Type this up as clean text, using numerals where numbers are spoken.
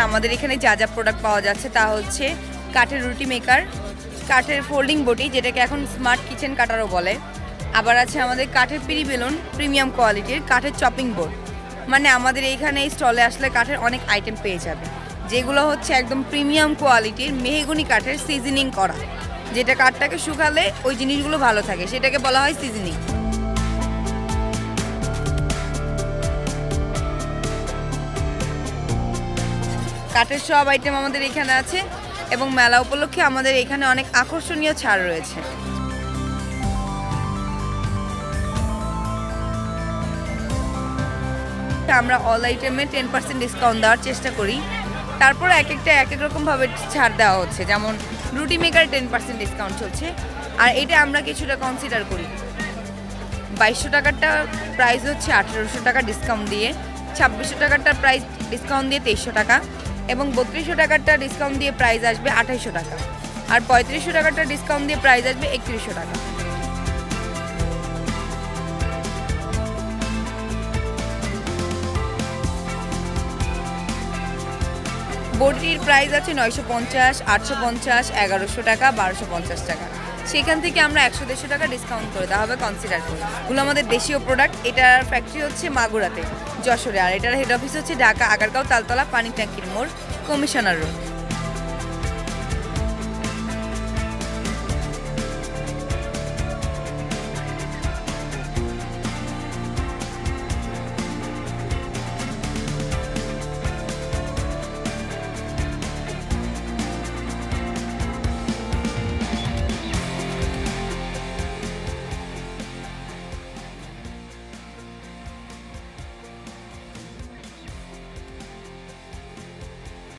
আমাদের এখানে যা যা প্রোডাক্ট পাওয়া যাচ্ছে তা হচ্ছে কাঠের রুটি মেকার, কাঠের ফোল্ডিং বটি যেটাকে এখন স্মার্ট কিচেন কাটারও বলে, আবার আছে আমাদের কাঠের পিরি বেলুন প্রিমিয়াম কোয়ালিটির, কাঠের চপিং বোর্ড। মানে আমাদের এইখানে এই স্টলে আসলে কাঠের অনেক আইটেম পেয়ে যাবে, যেগুলো হচ্ছে একদম প্রিমিয়াম কোয়ালিটির মেহগনি কাঠের সিজনিং করা, যেটা কাঠটাকে শুকালে ওই জিনিসগুলো ভালো থাকে, সেটাকে বলা হয় সিজনিং। কাঠের সব আইটেম আমাদের এখানে আছে এবং মেলা উপলক্ষে আমাদের এখানে অনেক আকর্ষণীয় ছাড় রয়েছে। আমরা অল আইটেমে 10% ডিসকাউন্ট দেওয়ার চেষ্টা করি, তারপর এক একটা এক এক রকমভাবে ছাড় দেওয়া হচ্ছে। যেমন রুটি মেকার 10% ডিসকাউন্ট চলছে, আর এটা আমরা কিছুটা কনসিডার করি। 2200 টাকারটা প্রাইস হচ্ছে 1800 টাকা ডিসকাউন্ট দিয়ে, 2600 টাকারটা প্রাইস ডিসকাউন্ট দিয়ে 2300 টাকা, এবং 3200 টাকারটা ডিসকাউন্ট দিয়ে প্রাইস আসবে 2800 টাকা, আর 3500 টাকারটা ডিসকাউন্ট দিয়ে প্রাইস আসবে 3100 টাকা। বটির প্রাইস আছে 950, 850, 1100 টাকা, 1250 টাকা। সেখান থেকে আমরা 100-150 টাকা ডিসকাউন্ট করে দেওয়া হবে কনসিডার করে। এগুলো আমাদের দেশীয় প্রোডাক্ট। এটার ফ্যাক্টরি হচ্ছে মাগুরাতে, যশোরে, আর এটার হেড অফিস হচ্ছে ঢাকা, আগারগাঁও, তালতলা, পানি ট্যাঙ্কির মোড়, কমিশনার রোড।